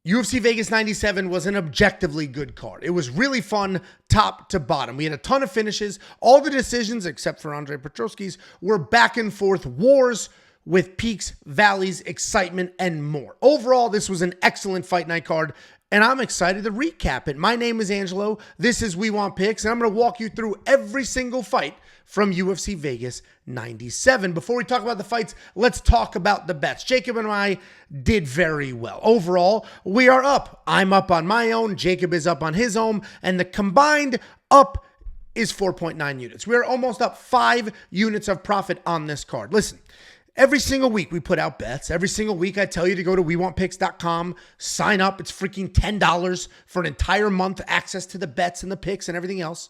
UFC Vegas 97 was an objectively good card. It was really fun top to bottom. We had a ton of finishes. All the decisions, except for Andrade Petroski's, were back and forth wars with peaks, valleys, excitement, and more. Overall, this was an excellent fight night card, and I'm excited to recap it. My name is Angelo. This is We Want Picks, and I'm going to walk you through every single fight from UFC Vegas 97. Before we talk about the fights, let's talk about the bets. Jacob and I did very well. Overall, we are up. I'm up on my own. Jacob is up on his own. And the combined up is 4.9 units. We're almost up 5 units of profit on this card. Listen, every single week we put out bets. Every single week I tell you to go to WeWantPicks.com, sign up. It's freaking $10 for an entire month, access to the bets and the picks and everything else.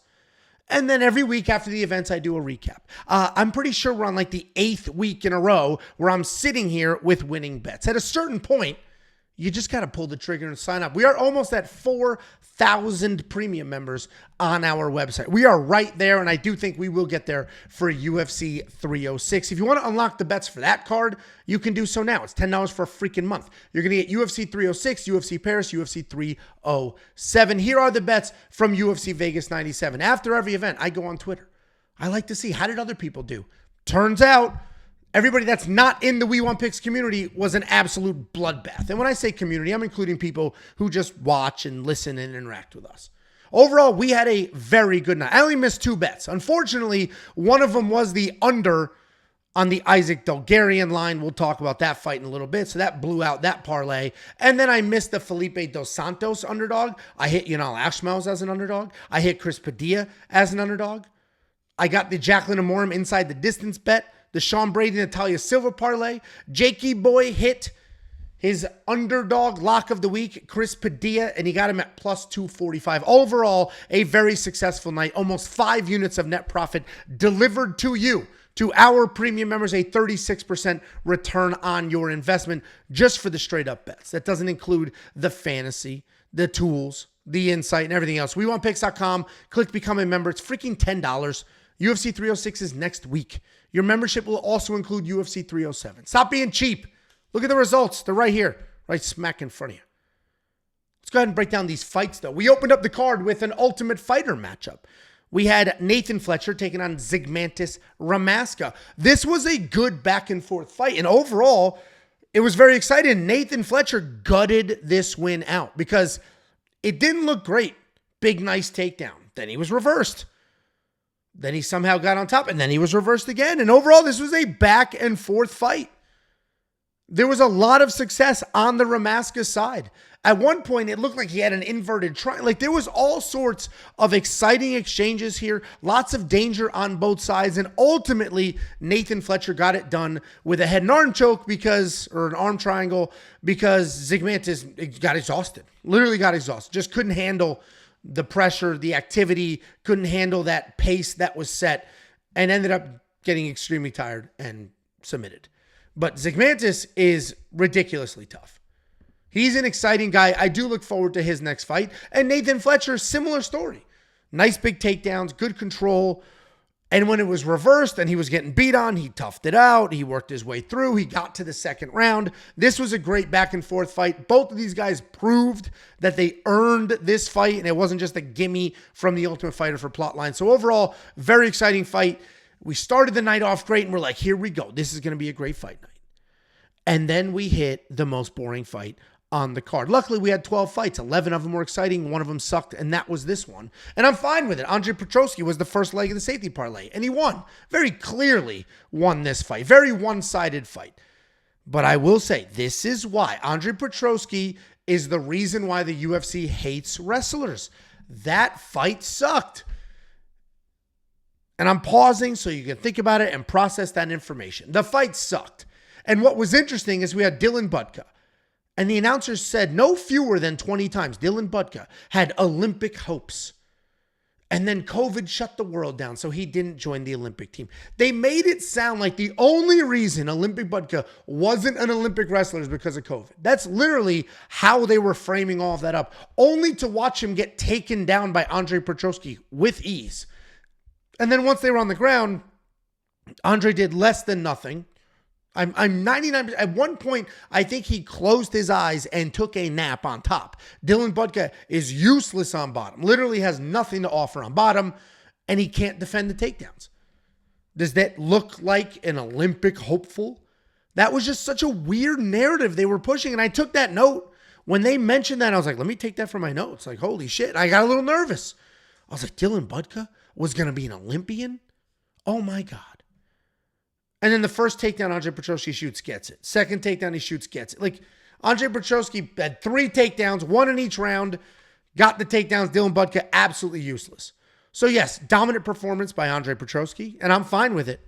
And then every week after the events, I do a recap. I'm pretty sure we're on like the 8th week in a row where I'm sitting here with winning bets. At a certain point, you just got to pull the trigger and sign up. We are almost at 4,000 premium members on our website. We are right there, and I do think we will get there for UFC 306. If you want to unlock the bets for that card, you can do so now. It's $10 for a freaking month. You're going to get UFC 306, UFC Paris, UFC 307. Here are the bets from UFC Vegas 97. After every event, I go on Twitter. I like to see, how did other people do? Turns out, everybody that's not in the We Want Picks community was an absolute bloodbath. And when I say community, I'm including people who just watch and listen and interact with us. Overall, we had a very good night. I only missed 2 bets. Unfortunately, one of them was the under on the Isaac Dulgarian line. We'll talk about that fight in a little bit. So that blew out that parlay. And then I missed the Felipe dos Santos underdog. I hit Yanal Ashmouz as an underdog. I hit Chris Padilla as an underdog. I got the Jaqueline Amorim inside the distance bet. The Sean Brady Natalia Silva parlay. Jakey Boy hit his underdog lock of the week, Chris Padilla, and he got him at plus 245. Overall, a very successful night. Almost 5 units of net profit delivered to you, to our premium members, a 36% return on your investment just for the straight up bets. That doesn't include the fantasy, the tools, the insight, and everything else. WeWantPicks.com. Click Become a Member. It's freaking $10. UFC 306 is next week. Your membership will also include UFC 307. Stop being cheap. Look at the results. They're right here, right smack in front of you. Let's go ahead and break down these fights, though. We opened up the card with an Ultimate Fighter matchup. We had Nathan Fletcher taking on Zygimantas Ramaska. This was a good back-and-forth fight, and overall, it was very exciting. Nathan Fletcher gutted this win out because it didn't look great. Big, nice takedown. Then he was reversed. Then he somehow got on top, and then he was reversed again. And overall, this was a back-and-forth fight. There was a lot of success on the Ramaska side. At one point, it looked like he had an inverted triangle. Like, there was all sorts of exciting exchanges here, lots of danger on both sides, and ultimately, Nathan Fletcher got it done with a head and arm choke or an arm triangle, because Zygimantas got exhausted. Literally got exhausted. Just couldn't handle the pressure, the activity, couldn't handle that pace that was set, and ended up getting extremely tired and submitted. But Zygimantas is ridiculously tough. He's an exciting guy. I do look forward to his next fight. And Nathan Fletcher, similar story. Nice big takedowns, good control. And when it was reversed and he was getting beat on, he toughed it out. He worked his way through. He got to the second round. This was a great back and forth fight. Both of these guys proved that they earned this fight, and it wasn't just a gimme from the Ultimate Fighter for plotline. So overall, very exciting fight. We started the night off great, and we're like, here we go. This is going to be a great fight night. And then we hit the most boring fight on the card. Luckily, we had 12 fights. 11 of them were exciting. One of them sucked, and that was this one. And I'm fine with it. Andrade Petroski was the first leg of the safety parlay, and he won. Very clearly won this fight. Very one-sided fight. But I will say, this is why. Andrade Petroski is the reason why the UFC hates wrestlers. That fight sucked. And I'm pausing so you can think about it and process that information. The fight sucked. And what was interesting is we had Dylan Budka. And the announcers said no fewer than 20 times Dylan Budka had Olympic hopes. And then COVID shut the world down, so he didn't join the Olympic team. They made it sound like the only reason Olympic Budka wasn't an Olympic wrestler is because of COVID. That's literally how they were framing all of that up, only to watch him get taken down by Andrade Petroski with ease. And then once they were on the ground, Andre did less than nothing, I'm 99%. At one point, I think he closed his eyes and took a nap on top. Dylan Budka is useless on bottom. Literally has nothing to offer on bottom, and he can't defend the takedowns. Does that look like an Olympic hopeful? That was just such a weird narrative they were pushing, and I took that note. When they mentioned that, I was like, let me take that from my notes. Like, holy shit. I got a little nervous. I was like, Dylan Budka was going to be an Olympian? Oh, my God. And then the first takedown, Andre Petroski shoots, gets it. Second takedown, he shoots, gets it. Like, Andre Petroski had 3 takedowns, 1 in each round, got the takedowns. Dylan Budka, absolutely useless. So, yes, dominant performance by Andre Petroski, and I'm fine with it.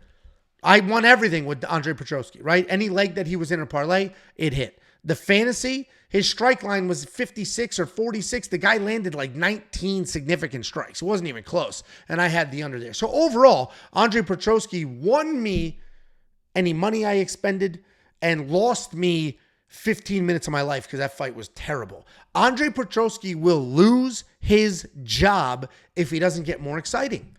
I won everything with Andre Petroski, right? Any leg that he was in a parlay, it hit. The fantasy, his strike line was 56 or 46. The guy landed like 19 significant strikes. It wasn't even close, and I had the under there. So, overall, Andre Petroski won me any money I expended and lost me 15 minutes of my life because that fight was terrible. Andre Petroski will lose his job if he doesn't get more exciting.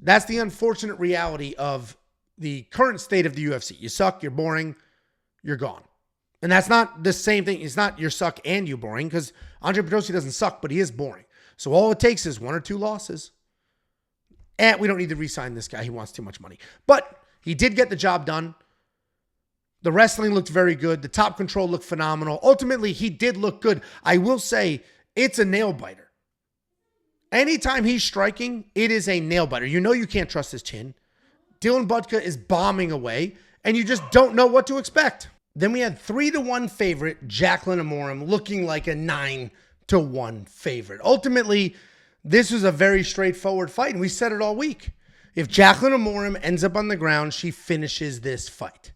That's the unfortunate reality of the current state of the UFC. You suck, you're boring, you're gone. And that's not the same thing. It's not you suck and you boring, because Andre Petroski doesn't suck, but he is boring. So all it takes is 1 or 2 losses. And we don't need to re-sign this guy. He wants too much money. But he did get the job done. The wrestling looked very good. The top control looked phenomenal. Ultimately, he did look good. I will say, it's a nail biter. Anytime he's striking, it is a nail biter. You know you can't trust his chin. Dylan Budka is bombing away, and you just don't know what to expect. Then we had 3-1 favorite, Jaqueline Amorim, looking like a 9-1 favorite. Ultimately, this was a very straightforward fight, and we said it all week. If Jaqueline Amorim ends up on the ground, she finishes this fight.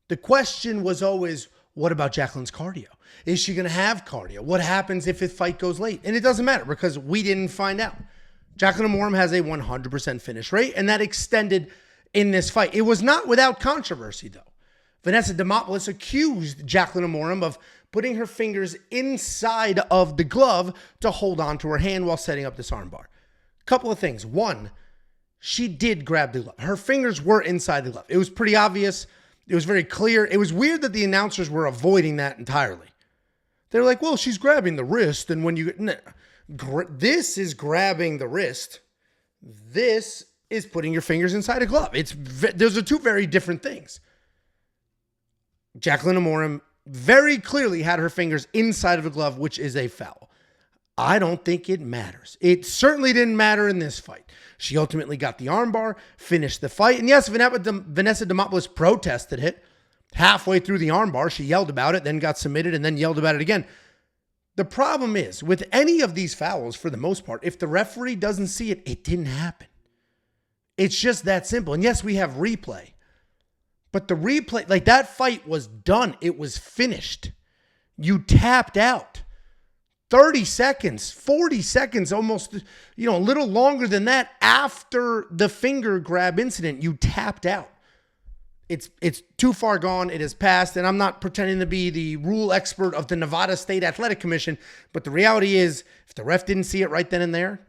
The question was always, what about Jaqueline's cardio? Is she going to have cardio? What happens if the fight goes late? And it doesn't matter because we didn't find out. Jaqueline Amorim has a 100% finish rate, and that extended in this fight. It was not without controversy, though. Vanessa Demopoulos accused Jaqueline Amorim of putting her fingers inside of the glove to hold on to her hand while setting up this armbar. Couple of things. One, she did grab the glove. Her fingers were inside the glove. It was pretty obvious. It was very clear. It was weird that the announcers were avoiding that entirely. They're like, well, she's grabbing the wrist. And when you... No, this is grabbing the wrist. This is putting your fingers inside a glove. Those are 2 very different things. Jaqueline Amorim very clearly had her fingers inside of a glove, which is a foul. I don't think it matters. It certainly didn't matter in this fight. She ultimately got the armbar, finished the fight. And yes, Vanessa Demopoulos protested it. Halfway through the armbar, she yelled about it, then got submitted, and then yelled about it again. The problem is, with any of these fouls, for the most part, if the referee doesn't see it, it didn't happen. It's just that simple. And yes, we have replay. But the replay, like that fight was done. It was finished. You tapped out. 30 seconds, 40 seconds, almost, a little longer than that after the finger grab incident, you tapped out. It's too far gone. It has passed, and I'm not pretending to be the rule expert of the Nevada State Athletic Commission, but the reality is, if the ref didn't see it right then and there,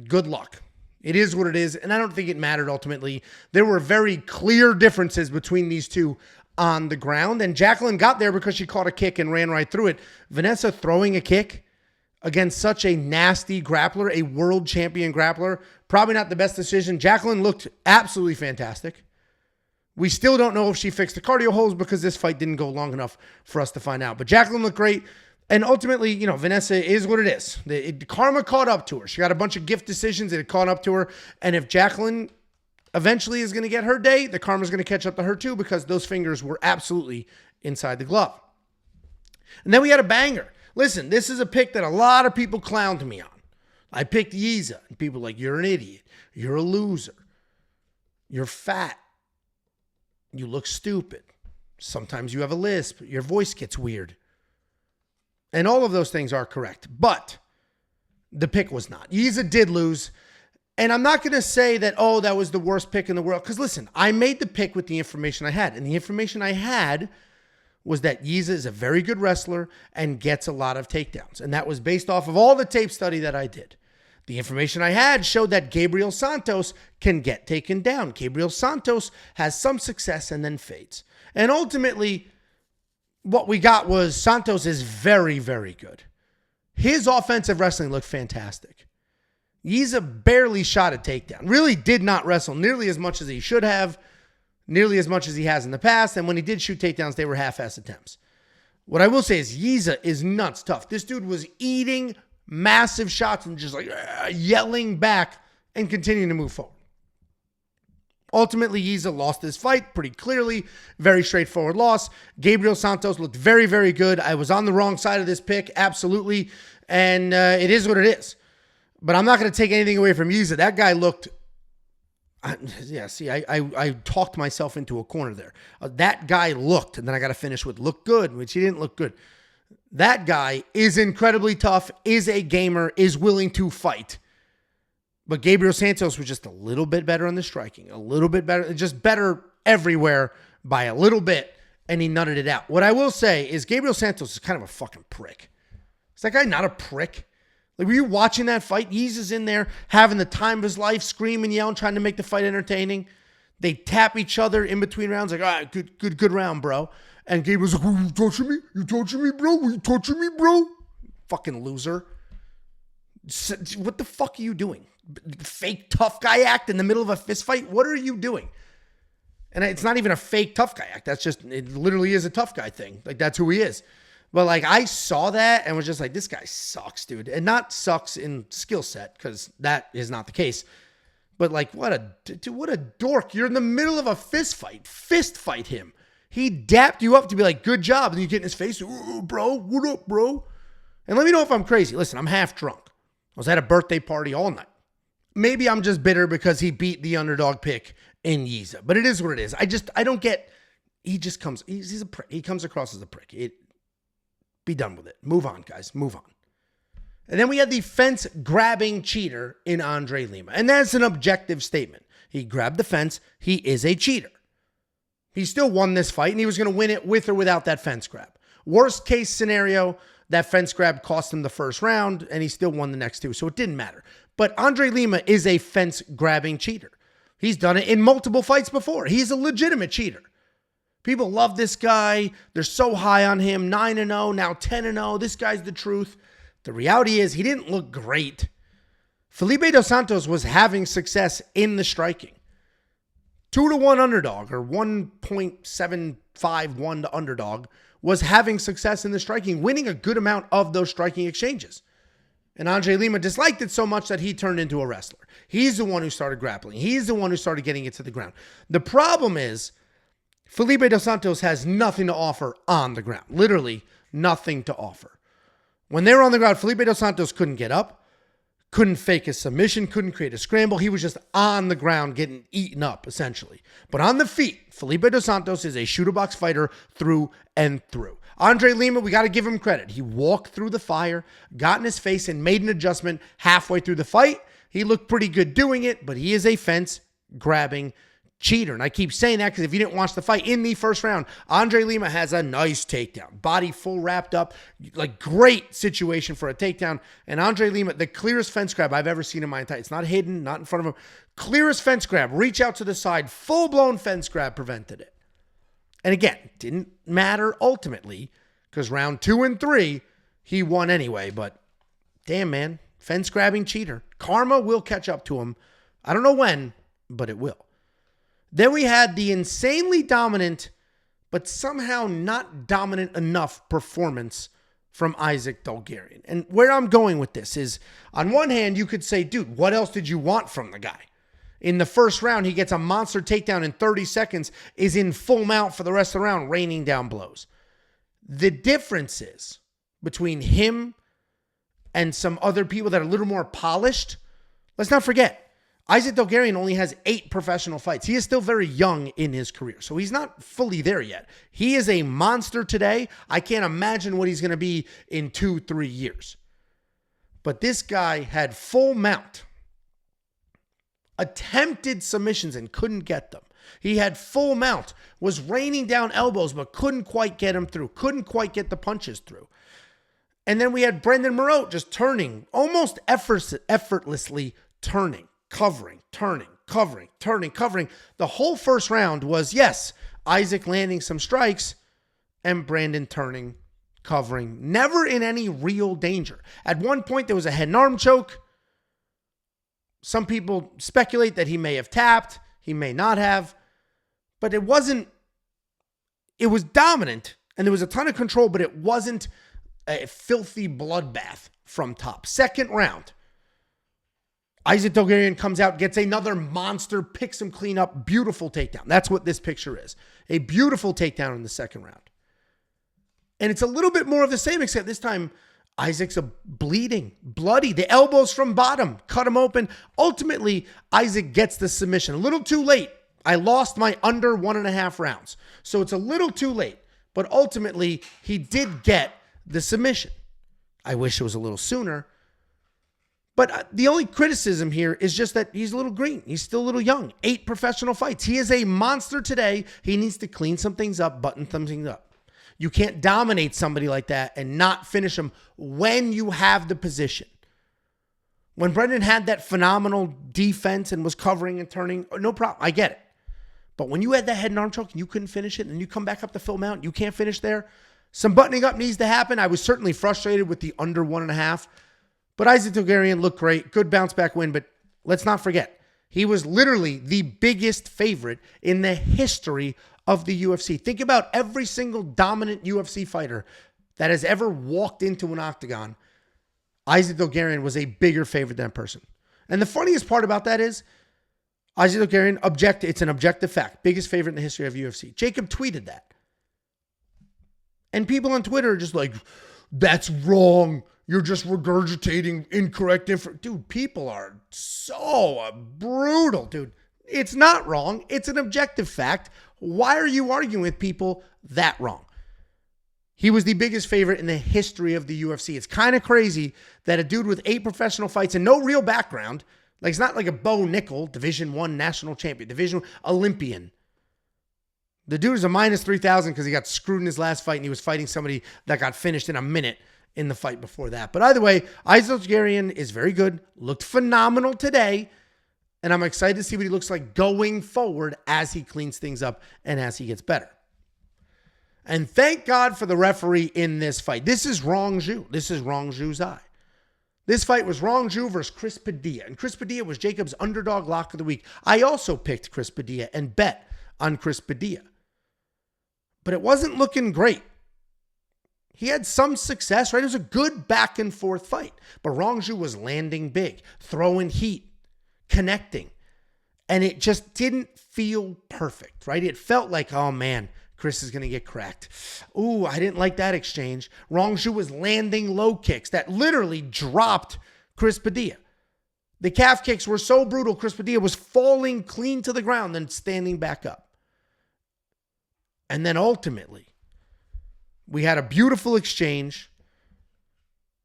good luck. It is what it is, and I don't think it mattered ultimately. There were very clear differences between these two on the ground, and Jaqueline got there because she caught a kick and ran right through it. Vanessa throwing a kick against such a nasty grappler, a world champion grappler, probably not the best decision. Jaqueline looked absolutely fantastic. We still don't know if she fixed the cardio holes because this fight didn't go long enough for us to find out. But Jaqueline looked great. And ultimately, Vanessa is what it is. Karma caught up to her. She got a bunch of gift decisions that had caught up to her. And if Jaqueline eventually is going to get her day, the karma's going to catch up to her too, because those fingers were absolutely inside the glove. And then we had a banger. Listen, this is a pick that a lot of people clowned me on. I picked Yizha, and people were like, you're an idiot. You're a loser. You're fat. You look stupid. Sometimes you have a lisp. Your voice gets weird. And all of those things are correct. But the pick was not. Yizha did lose. And I'm not going to say that, that was the worst pick in the world. Because listen, I made the pick with the information I had. And the information I had was that Yizha is a very good wrestler and gets a lot of takedowns. And that was based off of all the tape study that I did. The information I had showed that Gabriel Santos can get taken down. Gabriel Santos has some success and then fades. And ultimately, what we got was Santos is very, very good. His offensive wrestling looked fantastic. Yizha barely shot a takedown. Really did not wrestle nearly as much as he should have, nearly as much as he has in the past. And when he did shoot takedowns, they were half-ass attempts. What I will say is Yizha is nuts tough. This dude was eating massive shots and just like yelling back and continuing to move forward. Ultimately, Yizha lost this fight pretty clearly. Very straightforward loss. Gabriel Santos looked very, very good. I was on the wrong side of this pick, absolutely. And it is what it is. But I'm not going to take anything away from Yizha. That guy looked... I talked myself into a corner there. That guy looked, and then I got to finish with looked good, which he didn't look good. That guy is incredibly tough, is a gamer, is willing to fight. But Gabriel Santos was just a little bit better on the striking, a little bit better, just better everywhere by a little bit, and he nutted it out. What I will say is Gabriel Santos is kind of a fucking prick. Is that guy not a prick? Like, were you watching that fight? Yizha's in there having the time of his life, screaming, yelling, trying to make the fight entertaining. They tap each other in between rounds, like, all right, good round, bro. And Gabriel's like, oh, you touching me? You touching me, bro? You touching me, bro? Fucking loser. What the fuck are you doing? Fake tough guy act in the middle of a fist fight? What are you doing? And it's not even a fake tough guy act. That's just, it literally is a tough guy thing. Like, that's who he is. But, like, I saw that and was just like, this guy sucks, dude. And not sucks in skill set, because that is not the case. But, like, what a dork. You're in the middle of a fist fight. Fist fight him. He dapped you up to be like, good job. And you get in his face, ooh, bro, what up, bro? And let me know if I'm crazy. Listen, I'm half drunk. I was at a birthday party all night. Maybe I'm just bitter because he beat the underdog pick in Yizha. But it is what it is. I don't get, he's a prick. He comes across as a prick. Be done with it. Move on, guys. Move on. And then we had the fence-grabbing cheater in Andrade Lima. And that's an objective statement. He grabbed the fence. He is a cheater. He still won this fight, and he was going to win it with or without that fence grab. Worst case scenario, that fence grab cost him the first round, and he still won the next two, so it didn't matter. But Andrade Lima is a fence-grabbing cheater. He's done it in multiple fights before. He's a legitimate cheater. People love this guy. They're so high on him. 9-0, now 10-0. This guy's the truth. The reality is he didn't look great. Felipe dos Santos was having success in the striking. 2-1 underdog, or 1.751 to underdog, was having success in the striking, winning a good amount of those striking exchanges. And Andrade Lima disliked it so much that he turned into a wrestler. He's the one who started grappling. He's the one who started getting it to the ground. The problem is Felipe dos Santos has nothing to offer on the ground. Literally nothing to offer. When they were on the ground, Felipe dos Santos couldn't get up, couldn't fake his submission, couldn't create a scramble. He was just on the ground getting eaten up, essentially. But on the feet, Felipe dos Santos is a shooter box fighter through and through. Andrade Lima, we got to give him credit. He walked through the fire, got in his face, and made an adjustment halfway through the fight. He looked pretty good doing it, but he is a fence-grabbing cheater. And I keep saying that because if you didn't watch the fight in the first round, Andrade Lima has a nice takedown. Body full wrapped up. Like, great situation for a takedown. And Andrade Lima, the clearest fence grab I've ever seen in my entire... It's not hidden, not in front of him. Clearest fence grab. Reach out to the side. Full-blown fence grab prevented it. And again, didn't matter ultimately because round 2 and 3, he won anyway. But damn, man, fence-grabbing cheater. Karma will catch up to him. I don't know when, but it will. Then we had the insanely dominant, but somehow not dominant enough performance from Isaac Dulgarian. And where I'm going with this is, on one hand, you could say, dude, what else did you want from the guy? In the first round, he gets a monster takedown in 30 seconds, is in full mount for the rest of the round, raining down blows. The difference is between him and some other people that are a little more polished. Let's not forget, Isaac Dulgarian only has 8 professional fights. He is still very young in his career, so he's not fully there yet. He is a monster today. I can't imagine what he's going to be in 2-3 years. But this guy had full mount, attempted submissions and couldn't get them. He had full mount, was raining down elbows, but couldn't quite get them through, couldn't quite get the punches through. And then we had Brendon Marotte just turning, almost effortlessly turning, covering, turning, covering, turning, covering. The whole first round was, yes, Isaac landing some strikes and Brendon turning, covering, never in any real danger. At one point, there was a head and arm choke. Some people speculate that he may have tapped. He may not have. But it was dominant, and there was a ton of control, but it wasn't a filthy bloodbath from top. Second round, Isaac Dulgarian comes out, gets another monster, picks him clean up. Beautiful takedown. That's what this picture is. A beautiful takedown in the second round. And it's a little bit more of the same, except this time Isaac's bleeding, bloody. The elbows from bottom cut him open. Ultimately, Isaac gets the submission. A little too late. I lost my under 1.5 rounds. So it's a little too late. But ultimately, he did get the submission. I wish it was a little sooner. But the only criticism here is just that he's a little green. He's still a little young. 8 professional fights. He is a monster today. He needs to clean some things up, button some things up. You can't dominate somebody like that and not finish him when you have the position. When Brendon had that phenomenal defense and was covering and turning, no problem. I get it. But when you had that head and arm choke and you couldn't finish it and you come back up the Phil Mount, you can't finish there. Some buttoning up needs to happen. I was certainly frustrated with the under 1.5. But Isaac Dulgarian looked great. Good bounce back win. But let's not forget, he was literally the biggest favorite in the history of the UFC. Think about every single dominant UFC fighter that has ever walked into an octagon. Isaac Dulgarian was a bigger favorite than that person. And the funniest part about that is Isaac Dulgarian, it's an objective fact. Biggest favorite in the history of UFC. Jacob tweeted that. And people on Twitter are just like, that's wrong. You're just regurgitating incorrect information. Dude, people are so brutal, dude. It's not wrong. It's an objective fact. Why are you arguing with people that wrong? He was the biggest favorite in the history of the UFC. It's kind of crazy that a dude with 8 professional fights and no real background, like it's not like a Bo Nickel, Division I national champion, Division I Olympian. The dude is a minus 3,000 because he got screwed in his last fight and he was fighting somebody that got finished in a minute in the fight before that. But either way, Isaac Dulgarian is very good, looked phenomenal today, and I'm excited to see what he looks like going forward as he cleans things up and as he gets better. And thank God for the referee in this fight. This is Rongzhu. This is Rongzhu's eye. This fight was Rongzhu versus Chris Padilla. And Chris Padilla was Jacob's underdog lock of the week. I also picked Chris Padilla and bet on Chris Padilla. But it wasn't looking great. He had some success, right? It was a good back and forth fight. But Rongzhu was landing big, throwing heat, connecting. And it just didn't feel perfect, right? It felt like, oh man, Chris is going to get cracked. Ooh, I didn't like that exchange. Rongzhu was landing low kicks that literally dropped Chris Padilla. The calf kicks were so brutal, Chris Padilla was falling clean to the ground, then standing back up. And then ultimately, we had a beautiful exchange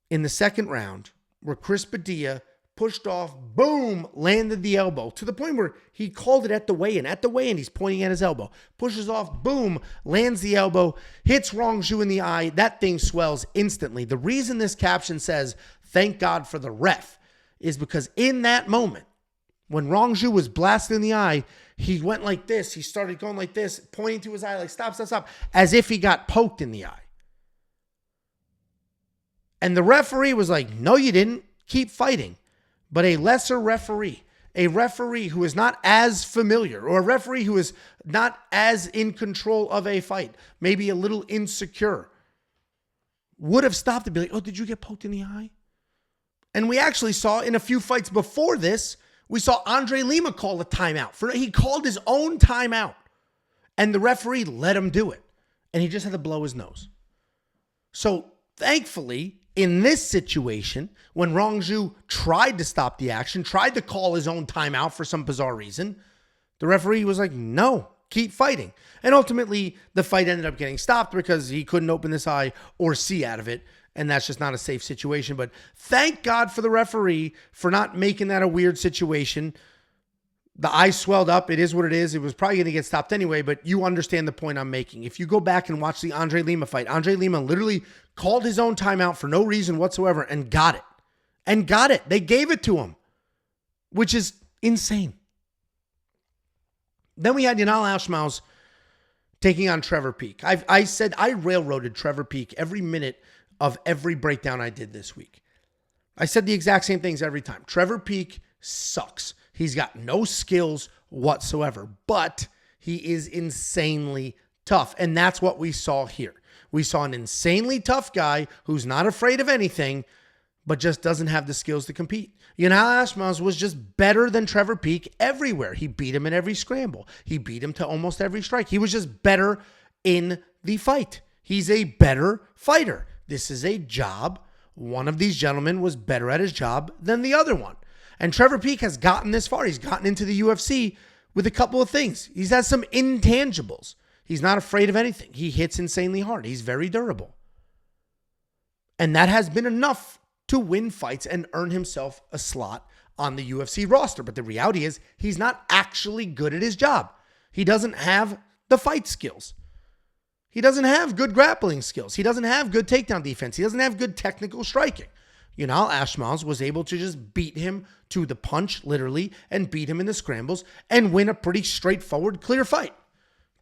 in the second round where Chris Padilla pushed off, boom, landed the elbow to the point where he called it at the weigh-in. At the weigh-in, he's pointing at his elbow. Pushes off, boom, lands the elbow, hits Rongzhu in the eye. That thing swells instantly. The reason this caption says, thank God for the ref, is because in that moment, when Rongzhu was blasted in the eye, he went like this. He started going like this, pointing to his eye like, stop, stop, stop, as if he got poked in the eye. And the referee was like, no, you didn't. Keep fighting. But a lesser referee, a referee who is not as familiar, or a referee who is not as in control of a fight, maybe a little insecure, would have stopped and be like, oh, did you get poked in the eye? And we actually saw in a few fights before this, we saw Andrade Lima call a timeout. He called his own timeout, and the referee let him do it. And he just had to blow his nose. So thankfully, in this situation, when Rongzhu tried to stop the action, tried to call his own timeout for some bizarre reason, the referee was like, no, keep fighting. And ultimately, the fight ended up getting stopped because he couldn't open this eye or see out of it. And that's just not a safe situation. But thank God for the referee for not making that a weird situation. The eyes swelled up. It is what it is. It was probably going to get stopped anyway, but you understand the point I'm making. If you go back and watch the Andrade Lima fight, Andrade Lima literally called his own timeout for no reason whatsoever and got it. And got it. They gave it to him, which is insane. Then we had Yanal Ashmouz taking on Trevor Peek. I said I railroaded Trevor Peek every minute of every breakdown I did this week. I said the exact same things every time. Trevor Peek sucks. He's got no skills whatsoever, but he is insanely tough. And that's what we saw here. We saw an insanely tough guy who's not afraid of anything, but just doesn't have the skills to compete. Yanal Ashmouz was just better than Trevor Peek everywhere. He beat him in every scramble. He beat him to almost every strike. He was just better in the fight. He's a better fighter. This is a job. One of these gentlemen was better at his job than the other one. And Trevor Peek has gotten this far. He's gotten into the UFC with a couple of things. He's had some intangibles. He's not afraid of anything. He hits insanely hard. He's very durable. And that has been enough to win fights and earn himself a slot on the UFC roster. But the reality is he's not actually good at his job. He doesn't have the fight skills. He doesn't have good grappling skills. He doesn't have good takedown defense. He doesn't have good technical striking. Yanal Ashmouz was able to just beat him to the punch, literally, and beat him in the scrambles and win a pretty straightforward, clear fight.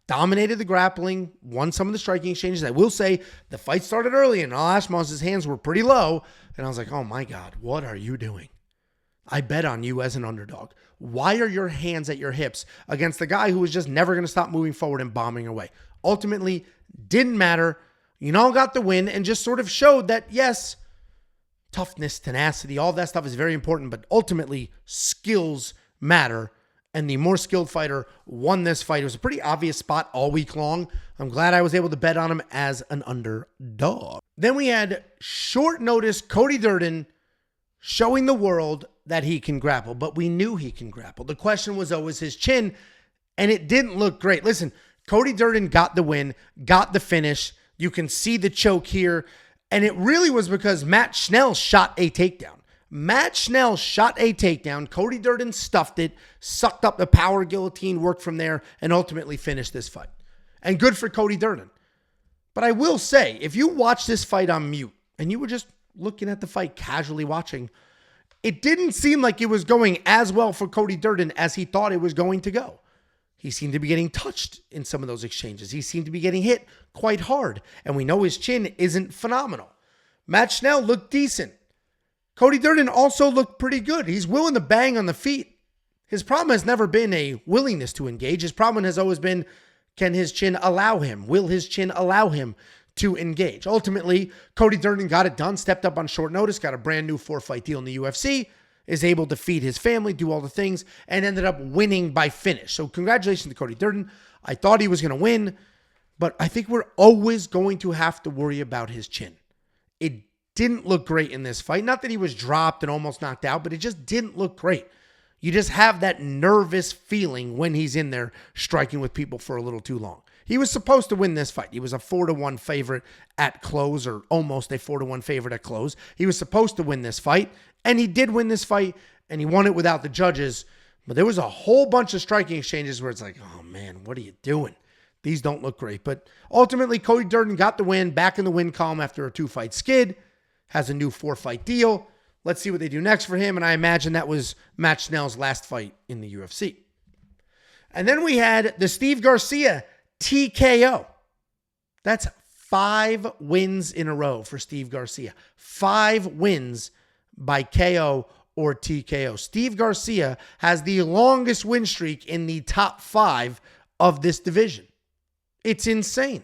Dominated the grappling, won some of the striking exchanges. I will say the fight started early and Yanal Ashmouz's hands were pretty low. And I was like, oh my God, what are you doing? I bet on you as an underdog. Why are your hands at your hips against the guy who was just never going to stop moving forward and bombing away? Ultimately, didn't matter. Yanal got the win and just sort of showed that, yes, toughness, tenacity, all that stuff is very important, but ultimately skills matter. And the more skilled fighter won this fight. It was a pretty obvious spot all week long. I'm glad I was able to bet on him as an underdog. Then we had short notice Cody Durden showing the world that he can grapple, but we knew he can grapple. The question was always his chin, and it didn't look great. Listen, Cody Durden got the win, got the finish. You can see the choke here. And it really was because Matt Schnell shot a takedown. Matt Schnell shot a takedown. Cody Durden stuffed it, sucked up the power guillotine, worked from there, and ultimately finished this fight. And good for Cody Durden. But I will say, if you watch this fight on mute and you were just looking at the fight, casually watching, it didn't seem like it was going as well for Cody Durden as he thought it was going to go. He seemed to be getting touched in some of those exchanges. He seemed to be getting hit quite hard. And we know his chin isn't phenomenal. Matt Schnell looked decent. Cody Durden also looked pretty good. He's willing to bang on the feet. His problem has never been a willingness to engage. His problem has always been, can his chin allow him? Will his chin allow him to engage? Ultimately, Cody Durden got it done, stepped up on short notice, got a brand new 4-fight deal in the UFC, is able to feed his family, do all the things, and ended up winning by finish. So congratulations to Cody Durden. I thought he was going to win, but I think we're always going to have to worry about his chin. It didn't look great in this fight. Not that he was dropped and almost knocked out, but it just didn't look great. You just have that nervous feeling when he's in there striking with people for a little too long. He was supposed to win this fight. He was a 4-1 favorite at close, or almost a 4-1 favorite at close. He was supposed to win this fight, and he did win this fight, and he won it without the judges. But there was a whole bunch of striking exchanges where it's like, oh man, what are you doing? These don't look great. But ultimately, Cody Durden got the win, back in the win column after a 2-fight skid, has a new 4-fight deal. Let's see what they do next for him, and I imagine that was Matt Schnell's last fight in the UFC. And then we had the Steve Garcia TKO. That's 5 wins in a row for Steve Garcia. 5 wins by KO or TKO. Steve Garcia has the longest win streak in the top 5 of this division. It's insane.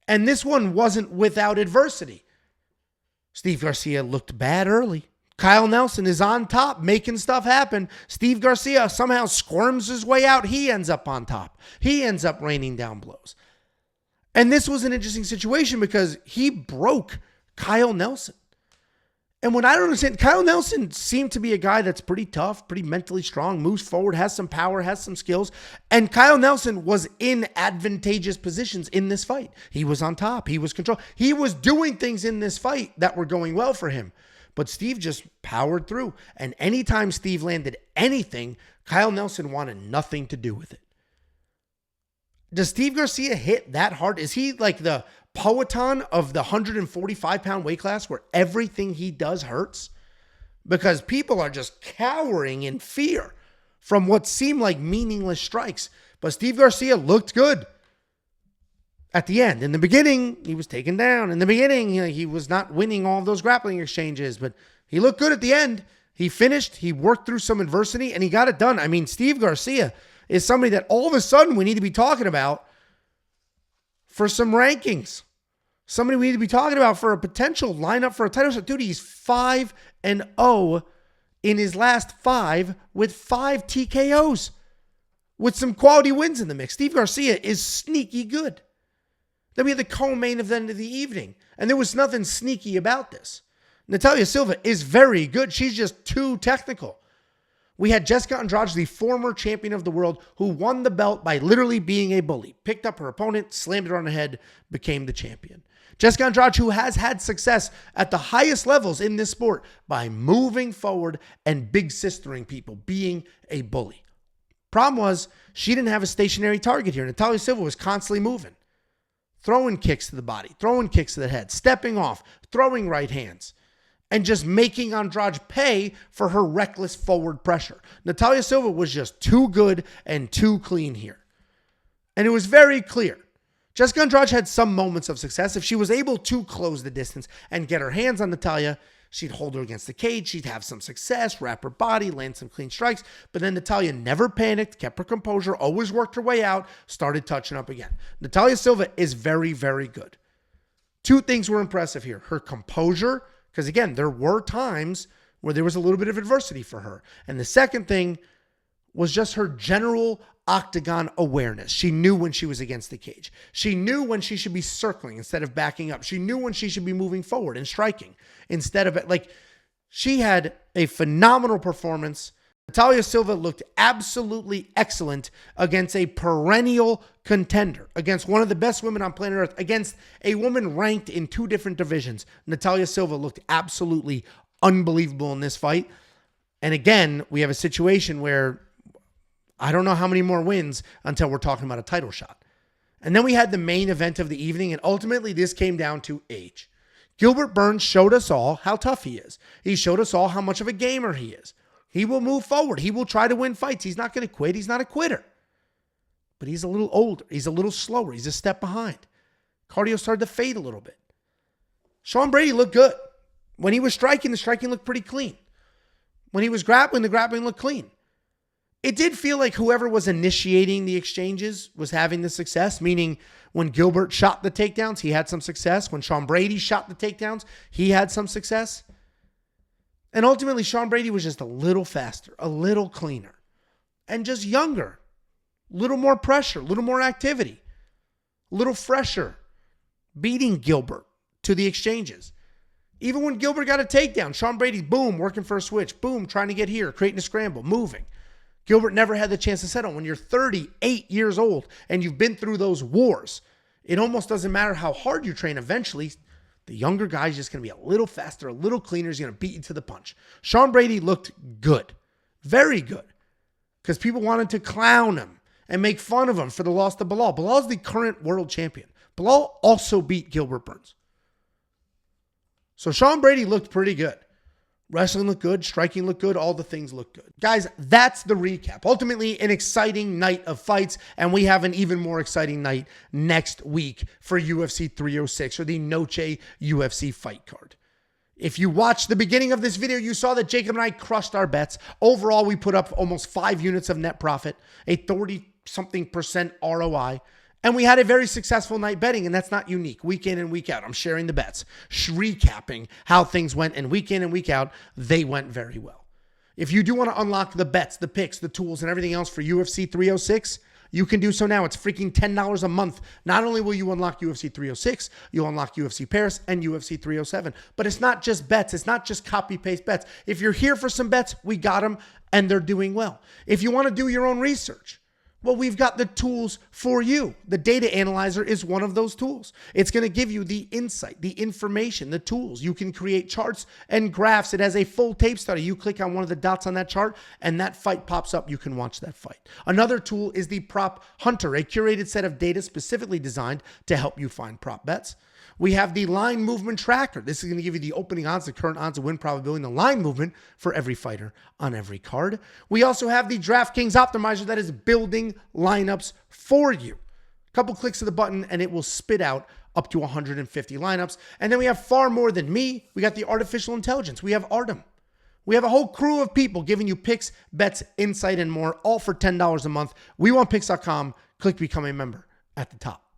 And this one wasn't without adversity. Steve Garcia looked bad early. Kyle Nelson is on top, making stuff happen. Steve Garcia somehow squirms his way out. He ends up on top. He ends up raining down blows. And this was an interesting situation because he broke Kyle Nelson. And what I don't understand, Kyle Nelson seemed to be a guy that's pretty tough, pretty mentally strong, moves forward, has some power, has some skills. And Kyle Nelson was in advantageous positions in this fight. He was on top. He was control. He was doing things in this fight that were going well for him. But Steve just powered through. And anytime Steve landed anything, Kyle Nelson wanted nothing to do with it. Does Steve Garcia hit that hard? Is he like the Powhatan of the 145-pound weight class where everything he does hurts? Because people are just cowering in fear from what seemed like meaningless strikes. But Steve Garcia looked good at the end. In the beginning, he was taken down. In the beginning, he was not winning all of those grappling exchanges, but he looked good at the end. He finished, he worked through some adversity, and he got it done. I mean, Steve Garcia is somebody that all of a sudden we need to be talking about for some rankings. Somebody we need to be talking about for a potential lineup for a title shot. Dude, he's 5-0 in his last 5 with 5 TKOs with some quality wins in the mix. Steve Garcia is sneaky good. Then we had the co-main event of the evening, and there was nothing sneaky about this. Natalia Silva is very good. She's just too technical. We had Jessica Andrade, the former champion of the world, who won the belt by literally being a bully. Picked up her opponent, slammed her on the head, became the champion. Jessica Andrade, who has had success at the highest levels in this sport by moving forward and big sistering people, being a bully. Problem was, she didn't have a stationary target here. Natalia Silva was constantly moving. Throwing kicks to the body, throwing kicks to the head, stepping off, throwing right hands, and just making Andrade pay for her reckless forward pressure. Natalia Silva was just too good and too clean here. And it was very clear. Jessica Andrade had some moments of success. If she was able to close the distance and get her hands on Natalia, she'd hold her against the cage. She'd have some success, wrap her body, land some clean strikes. But then Natalia never panicked, kept her composure, always worked her way out, started touching up again. Natalia Silva is very, very good. 2 things were impressive here. Her composure, because again, there were times where there was a little bit of adversity for her. And the second thing was just her general octagon awareness. She knew when she was against the cage. She knew when she should be circling instead of backing up. She knew when she should be moving forward and striking instead of like, she had a phenomenal performance. Natalia Silva looked absolutely excellent against a perennial contender, against one of the best women on planet Earth, against a woman ranked in 2 different divisions. Natalia Silva looked absolutely unbelievable in this fight. And again, we have a situation where I don't know how many more wins until we're talking about a title shot. And then we had the main event of the evening, and ultimately this came down to age. Gilbert Burns showed us all how tough he is. He showed us all how much of a gamer he is. He will move forward. He will try to win fights. He's not going to quit. He's not a quitter. But he's a little older. He's a little slower. He's a step behind. Cardio started to fade a little bit. Sean Brady looked good. When he was striking, the striking looked pretty clean. When he was grappling, the grappling looked clean. It did feel like whoever was initiating the exchanges was having the success, meaning when Gilbert shot the takedowns, he had some success. When Sean Brady shot the takedowns, he had some success. And ultimately, Sean Brady was just a little faster, a little cleaner, and just younger. A little more pressure, a little more activity, a little fresher, beating Gilbert to the exchanges. Even when Gilbert got a takedown, Sean Brady, boom, working for a switch, boom, trying to get here, creating a scramble, moving. Gilbert never had the chance to settle. When you're 38 years old and you've been through those wars, it almost doesn't matter how hard you train. Eventually, the younger guy's just going to be a little faster, a little cleaner. He's going to beat you to the punch. Sean Brady looked good, very good, because people wanted to clown him and make fun of him for the loss to Belal. Belal's the current world champion. Belal also beat Gilbert Burns. So Sean Brady looked pretty good. Wrestling looked good. Striking looked good. All the things looked good. Guys, that's the recap. Ultimately, an exciting night of fights, and we have an even more exciting night next week for UFC 306, or the Noche UFC fight card. If you watched the beginning of this video, you saw that Jacob and I crushed our bets. Overall, we put up almost 5 units of net profit, a 30-something% ROI. And we had a very successful night betting, and that's not unique. Week in and week out, I'm sharing the bets, recapping how things went, and week in and week out, they went very well. If you do want to unlock the bets, the picks, the tools, and everything else for UFC 306, you can do so now. It's freaking $10 a month. Not only will you unlock UFC 306, you'll unlock UFC Paris and UFC 307. But it's not just bets. It's not just copy-paste bets. If you're here for some bets, we got them, and they're doing well. If you want to do your own research, Well, we've got the tools for you. The data analyzer is one of those tools. It's going to give you the insight, the information, the tools. You can create charts and graphs. It has a full tape study. You click on one of the dots on that chart and that fight pops up. You can watch that fight. Another tool is the Prop Hunter, a curated set of data specifically designed to help you find prop bets. We have the line movement tracker. This is going to give you the opening odds, the current odds of win probability, and the line movement for every fighter on every card. We also have the DraftKings optimizer that is building lineups for you. A couple clicks of the button and it will spit out up to 150 lineups. And then we have far more than me. We got the artificial intelligence. We have Artem. We have a whole crew of people giving you picks, bets, insight, and more, all for $10 a month. WeWantPicks.com. Click Become a Member at the top.